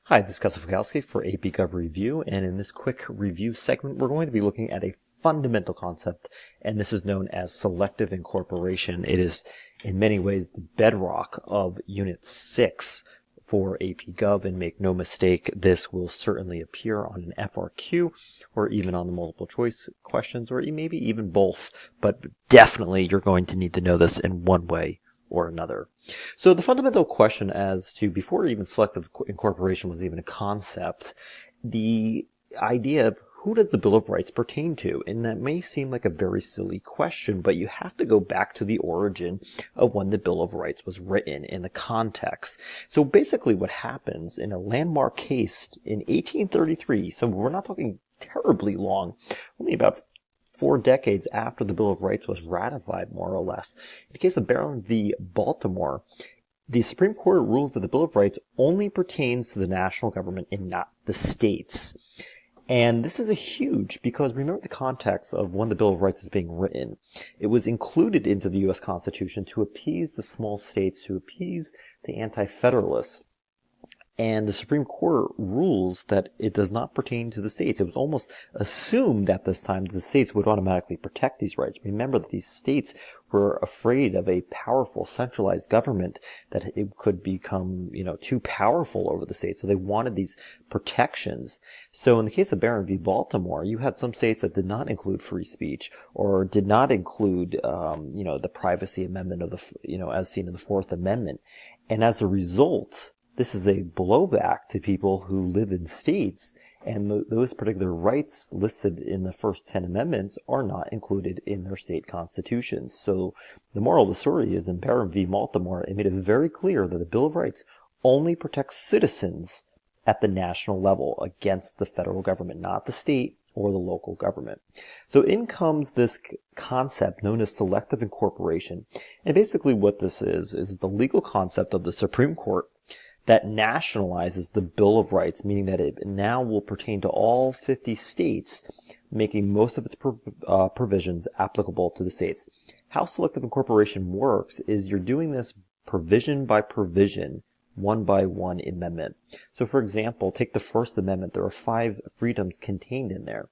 Hi, this is Gus Fikowski for AP Gov Review, and in this quick review segment, we're going to be looking at a fundamental concept, and this is known as selective incorporation. It is, in many ways, the bedrock of Unit 6 for AP Gov, and make no mistake, this will certainly appear on an FRQ, or even on the multiple choice questions, or maybe even both, but definitely you're going to need to know this in one way or another. So the fundamental question as to, before even selective incorporation was even a concept, the idea of who does the Bill of Rights pertain to? And that may seem like a very silly question, but you have to go back to the origin of when the Bill of Rights was written in the context. So basically what happens in a landmark case in 1833, so we're not talking terribly long, only about 4 decades after the Bill of Rights was ratified, more or less. In the case of Barron v. Baltimore, the Supreme Court rules that the Bill of Rights only pertains to the national government and not the states. And this is a huge, because remember the context of when the Bill of Rights is being written. It was included into the U.S. Constitution to appease the small states, to appease the anti-federalists. And the Supreme Court rules that it does not pertain to the states. It was almost assumed at this time that the states would automatically protect these rights. Remember that these states were afraid of a powerful centralized government, that it could become, too powerful over the states. So they wanted these protections. So in the case of Barron v. Baltimore, you had some states that did not include free speech, or did not include, the privacy amendment of as seen in the Fourth Amendment. And as a result, this is a blowback to people who live in states, and those particular rights listed in the first 10 amendments are not included in their state constitutions. So the moral of the story is, in Barron v. Baltimore, it made it very clear that the Bill of Rights only protects citizens at the national level against the federal government, not the state or the local government. So in comes this concept known as selective incorporation. And basically what this is the legal concept of the Supreme Court that nationalizes the Bill of Rights, meaning that it now will pertain to all 50 states, making most of its provisions applicable to the states. How selective incorporation works is you're doing this provision by provision, one by one amendment. So for example, take the First Amendment. There are 5 freedoms contained in there.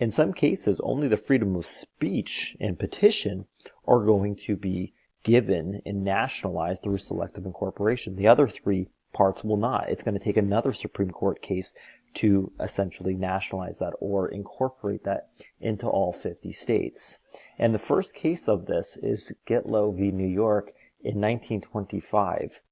In some cases, only the freedom of speech and petition are going to be given and nationalized through selective incorporation. The other 3 parts will not. It's going to take another Supreme Court case to essentially nationalize that or incorporate that into all 50 states. And the first case of this is Gitlow v. New York in 1925.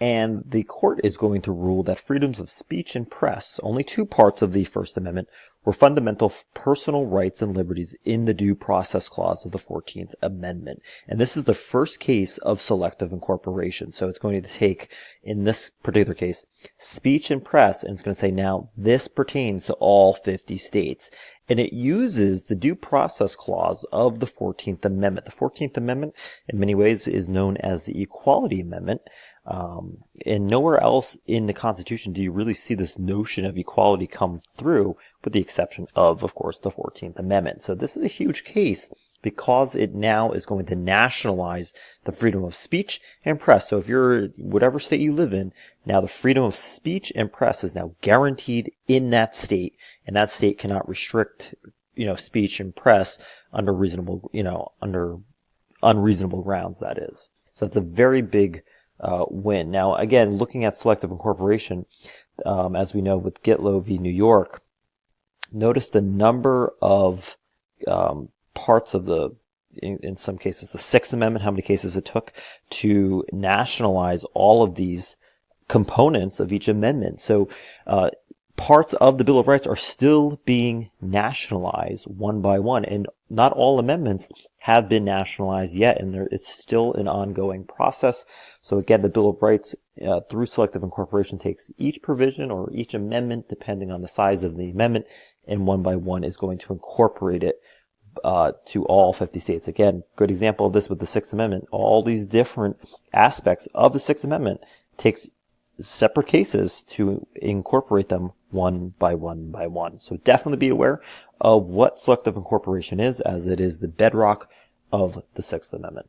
And the court is going to rule that freedoms of speech and press, only 2 parts of the First Amendment, were fundamental personal rights and liberties in the Due Process Clause of the 14th Amendment. And this is the first case of selective incorporation. So it's going to take, in this particular case, speech and press, and it's going to say, now, this pertains to all 50 states. And it uses the Due Process Clause of the 14th Amendment. The 14th Amendment, in many ways, is known as the Equality Amendment. And nowhere else in the Constitution do you really see this notion of equality come through, with the exception of course, the 14th Amendment. So this is a huge case because it now is going to nationalize the freedom of speech and press. So if you're, whatever state you live in, now the freedom of speech and press is now guaranteed in that state, and that state cannot restrict, speech and press under under unreasonable grounds, that is. So it's a very big win. Now, again, looking at selective incorporation, as we know with Gitlow v. New York, notice the number of parts of in some cases, the Sixth Amendment, how many cases it took to nationalize all of these components of each amendment. So parts of the Bill of Rights are still being nationalized one by one, and not all amendments have been nationalized yet, and it's still an ongoing process. So again, the Bill of Rights, through selective incorporation, takes each provision or each amendment, depending on the size of the amendment, and one by one is going to incorporate it to all 50 states. Again, good example of this with the Sixth Amendment. All these different aspects of the Sixth Amendment takes separate cases to incorporate them one by one by one. So definitely be aware of what selective incorporation is, as it is the bedrock of the Sixth Amendment.